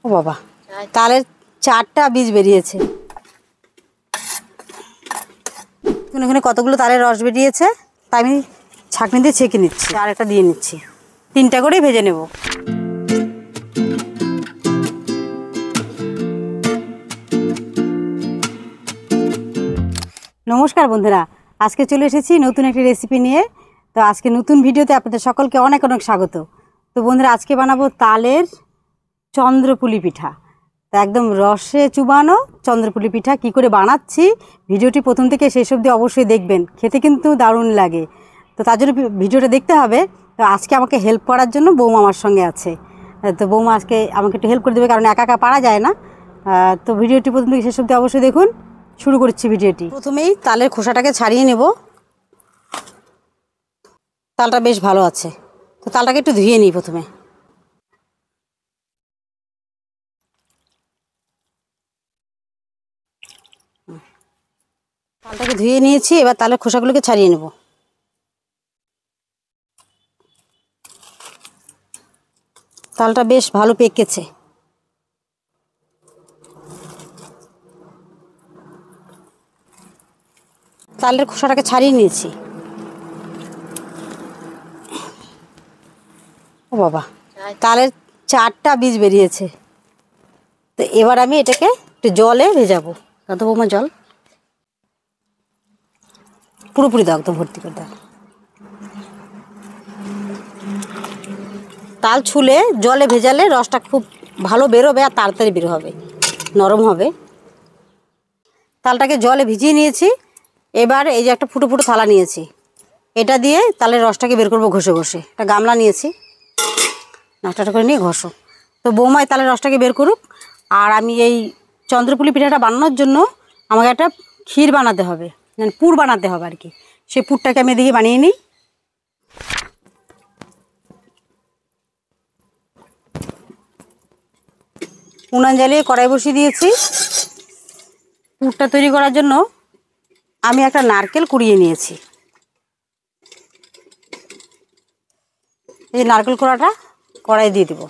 ও বাবা, তালের 4টা বীজ বেরিয়েছে। এখানে কতগুলো তালের রস বেরিয়েছে, তাই আমি ছাঁকনি দিয়ে ছেঁকে নিচ্ছি। আর একটা দিয়ে নিচ্ছি, 3টা করেই ভেজে নেব। নমস্কার বন্ধুরা, আজকে চলে এসেছি নতুন একটি রেসিপি নিয়ে। তো আজকে নতুন ভিডিওতে আপনাদের সকলকে অনেক অনেক স্বাগত। তো বন্ধুরা, আজকে বানাবো তালের চন্দ্রপুলি পিঠা। তো একদম রসে চুবানো চন্দ্রপুলি পিঠা কী করে বানাচ্ছি, ভিডিওটি প্রথম থেকে শেষ অবধি অবশ্যই দেখবেন। খেতে কিন্তু দারুণ লাগে। তো তার জন্য ভিডিওটা দেখতে হবে। তো আজকে আমাকে হেল্প করার জন্য বৌমা আমার সঙ্গে আছে। তো বৌমা আজকে আমাকে একটু হেল্প করে দেবে, কারণ একা একা পারা যায় না। তো ভিডিওটি প্রথম থেকে শেষ অবধি অবশ্যই দেখুন। শুরু করছি ভিডিওটি। প্রথমেই তালের খোসাটাকে ছাড়িয়ে নেব। তালটা বেশ ভালো আছে, তো তালটাকে একটু ধুয়ে নিই প্রথমে। তালটাকে ধুয়ে নিয়েছি, এবার তালের খোসাগুলোকে ছাড়িয়ে নেব। তালটা বেশ ভালো পেকেছে। তালের খোসাটাকে ছাড়িয়ে নিয়েছি। ও বাবা, তালের 4টা বীজ বেরিয়েছে। তো এবার আমি এটাকে একটু জলে ভেজাবো। কত বৌমা জল পুরোপুরি দাও, একদম ভর্তি করে দাও। তাল ছুলে জলে ভেজালে রসটা খুব ভালো বেরোবে আর তাড়াতাড়ি বের হবে, নরম হবে। তালটাকে জলে ভিজিয়ে নিয়েছি। এবার এই যে একটা ফুটো ফুটো থালা নিয়েছি, এটা দিয়ে তালের রসটাকে বের করবো ঘষে ঘষে। একটা গামলা নিয়েছি, নাড়াটা করে নিয়ে ঘষো। তো বৌমায় তালের রসটাকে বের করুক। আর আমি এই চন্দ্রপুলি পিঠাটা বানানোর জন্য আমাকে একটা ক্ষীর বানাতে হবে, মানে পুর বানাতে হবে আর কি। সেই পুরটাকে আমি এদিকে বানিয়ে নিই। উনান জ্বালিয়ে কড়াই বসিয়ে দিয়েছি। পুরটা তৈরি করার জন্য আমি একটা নারকেল কুড়িয়ে নিয়েছি। এই নারকেল কোড়াটা কড়াই দিয়ে দেব।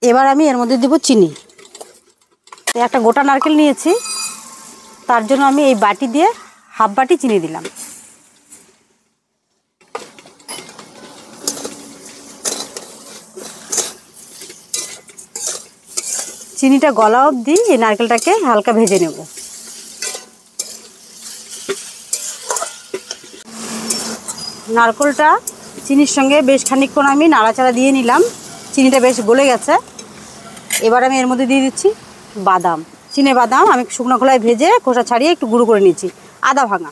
এবার আমি এর মধ্যে দেব চিনি। একটা গোটা নারকেল নিয়েছি, তার জন্য আমি এই বাটি দিয়ে হাফ বাটি চিনি দিলাম। চিনিটা গলা অবধি এই নারকেলটাকে হালকা ভেজে নেব। নারকেলটা চিনির সঙ্গে বেশ খানিকক্ষণ আমি নাড়াচাড়া দিয়ে নিলাম। চিনিটা বেশ গলে গেছে। এবার আমি এর মধ্যে দিয়ে দিচ্ছি বাদাম, চিনে বাদাম। আমি শুকনো খোলায় ভেজে খোসা ছাড়িয়ে একটু গুঁড়ো করে নিচ্ছি, আদা ভাঙা।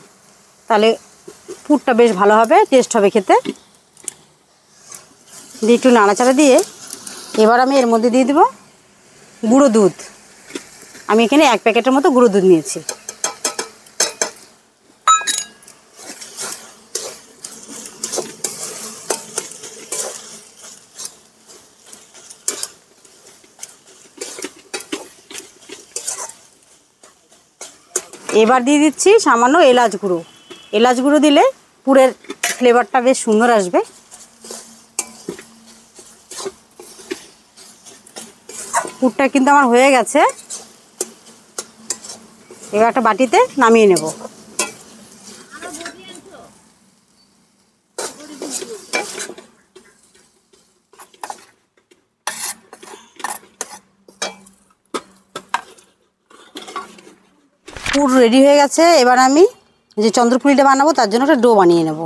তাহলে পুরটা বেশ ভালো হবে, টেস্ট হবে খেতে। দিয়ে একটু নাড়াচাড়া দিয়ে এবার আমি এর মধ্যে দিয়ে দেবো গুঁড়ো দুধ। আমি এখানে 1 প্যাকেটের মতো গুঁড়ো দুধ নিয়েছি। এবার দিয়ে দিচ্ছি সামান্য এলাচ গুঁড়ো। এলাচ গুঁড়ো দিলে পুরের ফ্লেভারটা বেশ সুন্দর আসবে। পুরটা কিন্তু আমার হয়ে গেছে। এবার একটা বাটিতে নামিয়ে নেব। পুর রেডি হয়ে গেছে। এবার আমি যে চন্দ্রপুলিটা বানাবো তার জন্য একটা ডো বানিয়ে নেব।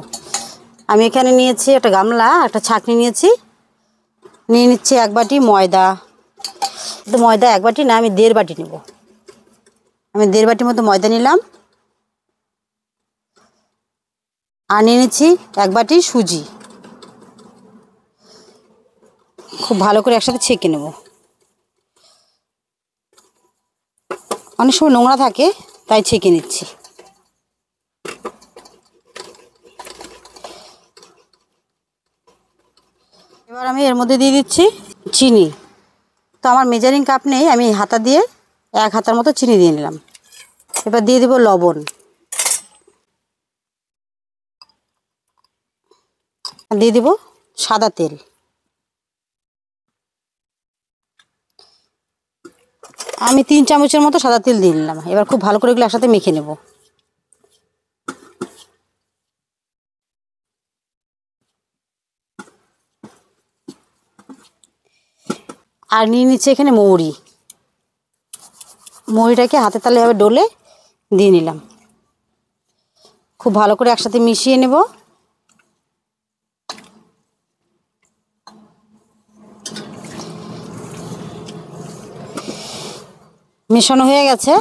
আমি এখানে নিয়েছি একটা গামলা, একটা ছাঁকনি নিয়েছি। নিয়ে নিচ্ছি 1 বাটি ময়দা। তো ময়দা 1 বাটি না, আমি 1.5 বাটি নেব। আমি 1.5 বাটির মতো ময়দা নিলাম। আর নিয়ে নিচ্ছি 1 বাটি সুজি। খুব ভালো করে একসাথে ছেঁকে নেব। অনেক সময় নোংরা থাকে, তাই ছেঁকে নিচ্ছি। এবার আমি এর মধ্যে দিয়ে দিচ্ছি চিনি। তো আমার মেজারিং কাপ নেই, আমি হাতা দিয়ে 1 হাতার মতো চিনি দিয়ে নিলাম। এবার দিয়ে দেবো লবণ। দিয়ে দেবো সাদা তেল। আমি 3 চামচের মতো সাদা তেল দিয়ে নিলাম। এবার খুব ভালো করে এগুলো একসাথে মেখে নেব। আর নিয়ে নিচ্ছে এখানে মৌরি। মৌরিটাকে হাতে তালে এভাবে ডলে দিয়ে নিলাম। খুব ভালো করে একসাথে মিশিয়ে নেব। মেশানো হয়ে গেছে।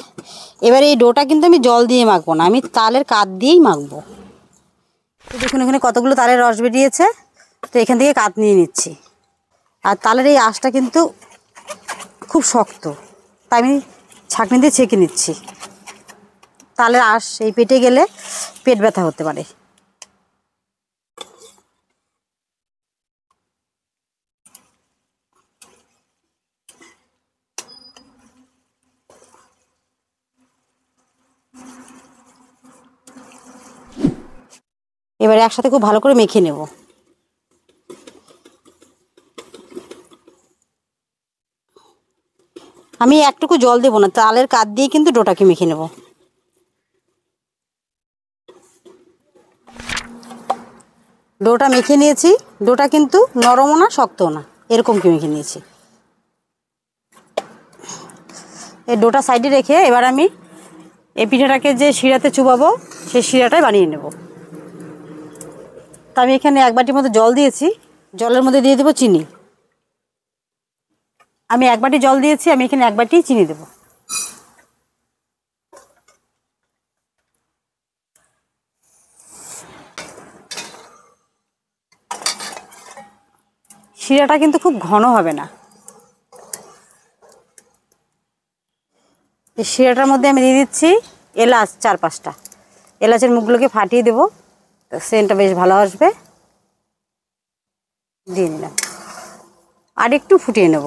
এবার এই ডোটা কিন্তু আমি জল দিয়ে মাখবো না, আমি তালের কাঠ দিয়েই মাখবো। তো দেখুন এখানে কতগুলো তালের রস বেরিয়েছে। তো এখান থেকে কাঠ নিয়ে নিচ্ছি। আর তালের এই আঁশটা কিন্তু খুব শক্ত, তাই আমি ছাঁকনি দিয়ে ছেঁকে নিচ্ছি। তালের আঁশ এই পেটে গেলে পেট ব্যথা হতে পারে। এবারে একসাথে খুব ভালো করে মেখে নেব। আমি একটুকু জল দেবো না, তালের কাঠ দিয়ে কিন্তু ডোটাকে মেখে নেব। ডোটা মেখে নিয়েছি। ডোটা কিন্তু নরমও না শক্তও না, এরকম কি মেখে নিয়েছি। এই ডোটা সাইডে রেখে এবার আমি এই পিঠাটাকে যে শিরাতে চুবাবো সেই শিরাটাই বানিয়ে নেব। তা আমি এখানে 1 বাটির মতো জল দিয়েছি। জলের মধ্যে দিয়ে দেবো চিনি। আমি 1 বাটি জল দিয়েছি, আমি এখানে 1 বাটি চিনি দেব। শিরাটা কিন্তু খুব ঘন হবে না। এই শিরাটার মধ্যে আমি দিয়ে দিচ্ছি এলাচ 4-5টা। এলাচের মুখগুলোকে ফাটিয়ে দেবো, সেন্টটা বেশ ভালো আসবে। দিয়ে নিলাম। আর একটু ফুটিয়ে নেব।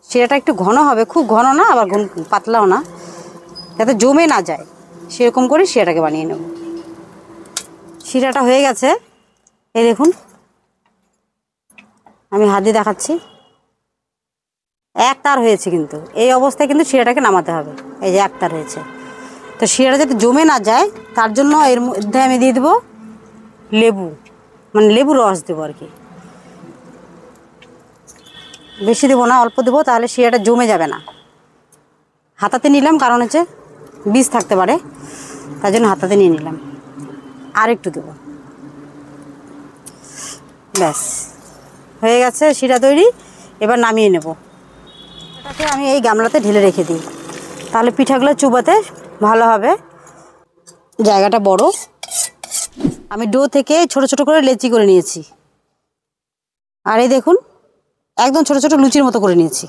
শিরাটা একটু ঘন হবে, খুব ঘন না আবার পাতলাও না, যাতে জমে না যায় সেরকম করে শিরাটাকে বানিয়ে নেব। শিরাটা হয়ে গেছে। এই দেখুন আমি হাত দিয়ে দেখাচ্ছি, 1 তার হয়েছে। কিন্তু এই অবস্থায় কিন্তু শিরাটাকে নামাতে হবে। এই যে 1 তার হয়েছে। তো শিরাটা যাতে জমে না যায় তার জন্য এর মধ্যে আমি দিয়ে দেবো লেবু, মানে লেবু রস দেবো আর কি। বেশি দেবো না, অল্প দেবো, তাহলে শিরাটা জমে যাবে না। হাতাতে নিলাম, কারণ হচ্ছে বীজ থাকতে পারে, তার জন্য হাতাতে নিয়ে নিলাম। আর একটু দেবো। ব্যাস হয়ে গেছে শিরা তৈরি। এবার নামিয়ে নেব। এটাকে আমি এই গামলাতে ঢেলে রেখে দিই, তাহলে পিঠাগুলো চুবাতে ভালো হবে। জায়গাটা বড়। আমি ডো থেকে ছোট ছোট করে লেচি করে নিয়েছি। আর এই দেখুন একদম ছোট ছোট লুচির মতো করে নিয়েছি।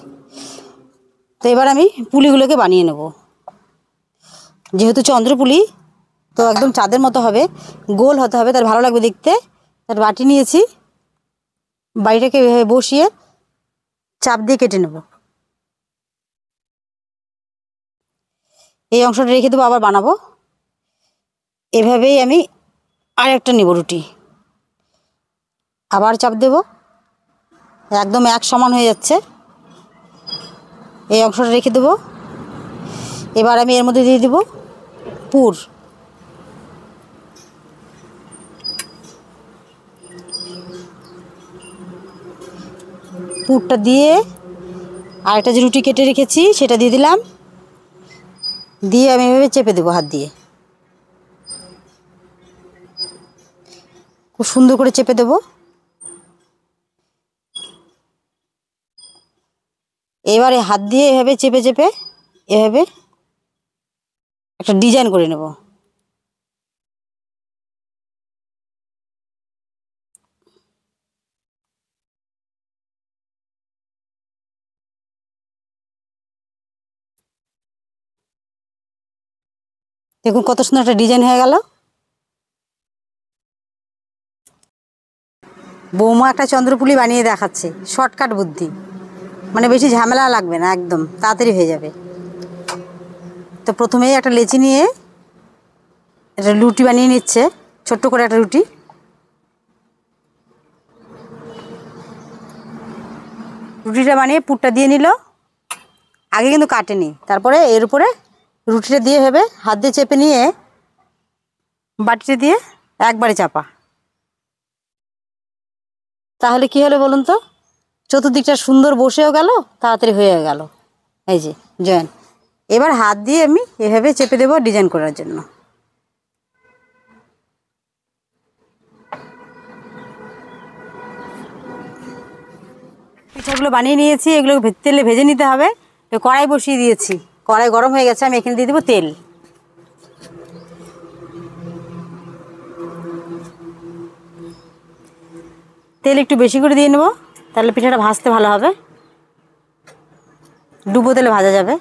তো এবার আমি পুলিগুলোকে বানিয়ে নেব। যেহেতু চন্দ্রপুলি, তো একদম চাঁদের মতো হবে, গোল হতে হবে, তার ভালো লাগবে দেখতে। তার বাটি নিয়েছি, বাটিটাকে এভাবে বসিয়ে চাপ দিয়ে কেটে নেব। এই অংশটা রেখে দেবো, আবার বানাবো। এভাবেই আমি আরেকটা নেব রুটি, আবার চাপ দেব। একদম এক সমান হয়ে যাচ্ছে। এই অংশটা রেখে দেবো। এবার আমি এর মধ্যে দিয়ে দেব পুর। পুরটা দিয়ে আরেকটা যে রুটি কেটে রেখেছি সেটা দিয়ে দিলাম। দিয়ে আমি এভাবে চেপে দেবো হাত দিয়ে, খুব সুন্দর করে চেপে দেবো। এবারে হাত দিয়ে এভাবে চেপে চেপে এভাবে একটা ডিজাইন করে নেব। দেখুন কত সুন্দর একটা ডিজাইন হয়ে গেল। বৌমা একটা চন্দ্রপুলি বানিয়ে দেখাচ্ছে, শর্টকাট বুদ্ধি, মানে বেশি ঝামেলা লাগবে না, একদম তাড়াতাড়ি হয়ে যাবে। তো প্রথমেই একটা লেচি নিয়ে একটা রুটি বানিয়ে নিচ্ছে, ছোট্ট করে একটা রুটি। রুটিটা বানিয়ে পুরটা দিয়ে নিল, আগে কিন্তু কাটেনি, তারপরে এর উপরে রুটিটা দিয়ে ভেবে হাত দিয়ে চেপে নিয়ে বাটিটা দিয়ে একবারে চাপা। তাহলে কি হলো বলুন তো, চতুর্দিকটা সুন্দর বসেও গেল, তাড়াতাড়ি হয়ে গেল। এই যে জয়েন। এবার হাত দিয়ে আমি এভাবে চেপে দেবো ডিজাইন করার জন্য। পিঠাগুলো বানিয়ে নিয়েছি, এগুলো তেলে ভেজে নিতে হবে। কড়াই বসিয়ে দিয়েছি, কড়াই গরম হয়ে গেছে, আমি এখানে দিয়ে দেবো তেল। তেল একটু বেশি করে দিয়ে নেব, তাহলে পিঠাটা ভাজতে ভালো হবে, ডুবো তেলে ভাজা যাবে।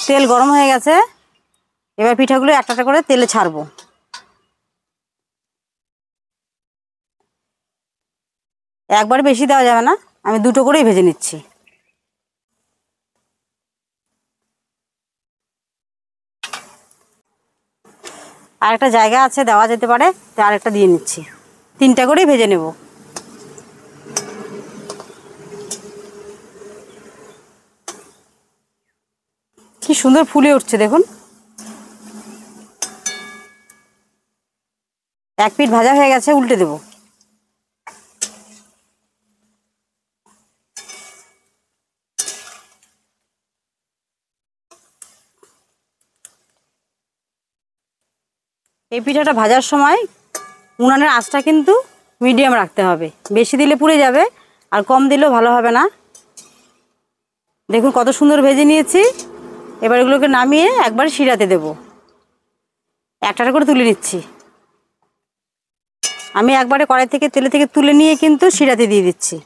তেল গরম হয়ে গেছে, এবার পিঠাগুলো একটা একটা করে তেলে ছাড়বো। একবার বেশি দেওয়া যাবে না, আমি দুটো করেই ভেজে নিচ্ছি। আর একটা জায়গা আছে দেওয়া যেতে পারে, তো আরেকটা দিয়ে নিচ্ছি। 3টা করেই ভেজে নেব। কি সুন্দর ফুলে উঠছে দেখুন। এক পিঠ ভাজা হয়ে গেছে, উল্টে দেব। এই পিঠাটা ভাজার সময় উনানের আঁচটা কিন্তু মিডিয়াম রাখতে হবে, বেশি দিলে পুড়ে যাবে, আর কম দিলেও ভালো হবে না। দেখুন কত সুন্দর ভেজে নিয়েছি। এবার এগুলোকে নামিয়ে একবার শিরাতে দেব। একটা করে তুলে নিচ্ছি। আমি একবারে কড়াই থেকে তেলে থেকে তুলে নিয়ে কিন্তু শিরাতে দিয়ে দিচ্ছি।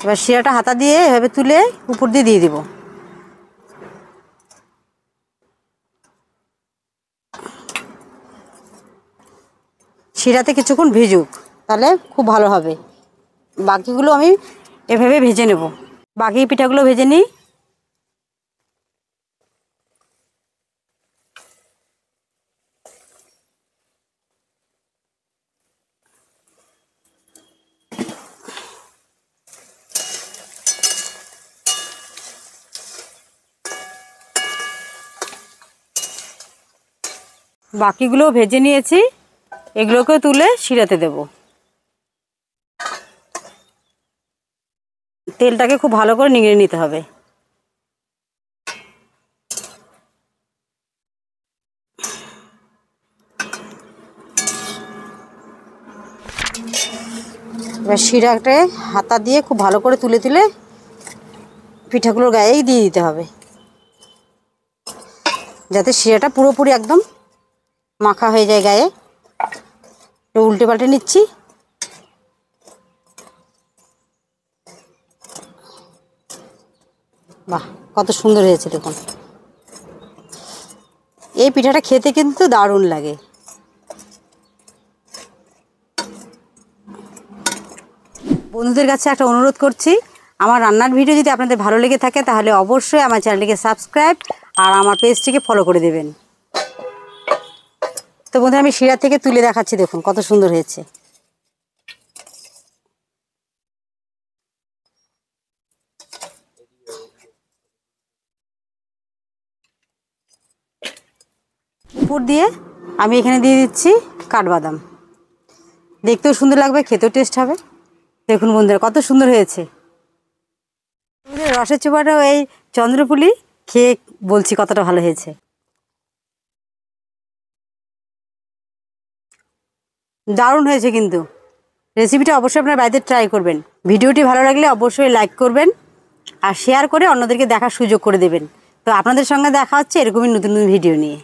এবার শিরাটা হাতা দিয়ে এভাবে তুলে উপর দিয়ে দিয়ে দিব। শিরাতে কিছুক্ষণ ভেজুক, তাহলে খুব ভালো হবে। বাকিগুলো আমি এভাবে ভেজে নেব। বাকি পিঠাগুলো ভেজে নিই। বাকিগুলো ভেজে নিয়েছি, এগুলোকে তুলে শিরাতে দেব। তেলটাকে খুব ভালো করে নিংড়ে নিতে হবে। এবার শিরাটাকে হাতা দিয়ে খুব ভালো করে তুলে তুলে পিঠাগুলোর গায়েই দিয়ে দিতে হবে, যাতে শিরাটা পুরোপুরি একদম মাখা হয়ে যায় গায়ে। উল্টে পাল্টে নিচ্ছি। বাহ, কত সুন্দর হয়েছে দেখুন। এই পিঠাটা খেতে কিন্তু দারুণ লাগে। বন্ধুদের কাছে একটা অনুরোধ করছি, আমার রান্নার ভিডিও যদি আপনাদের ভালো লেগে থাকে তাহলে অবশ্যই আমার চ্যানেলটিকে সাবস্ক্রাইব আর আমার পেজটিকে ফলো করে দেবেন। তো বন্ধুরা, আমি শিরা থেকে তুলে দেখাচ্ছি, দেখুন কত সুন্দর হয়েছে। উপর দিয়ে আমি এখানে দিয়ে দিচ্ছি কাঠবাদাম। দেখতেও সুন্দর লাগবে, খেতেও টেস্ট হবে। দেখুন বন্ধুরা কত সুন্দর হয়েছে। রসের চোপাটাও এই চন্দ্রপুলি খেয়ে বলছি কতটা ভালো হয়েছে। দারুণ হয়েছে কিন্তু। রেসিপিটা অবশ্যই আপনার বাড়িতে ট্রাই করবেন। ভিডিওটি ভালো লাগলে অবশ্যই লাইক করবেন আর শেয়ার করে অন্যদেরকে দেখার সুযোগ করে দেবেন। তো আপনাদের সঙ্গে দেখা হচ্ছে এরকমই নতুন নতুন ভিডিও নিয়ে।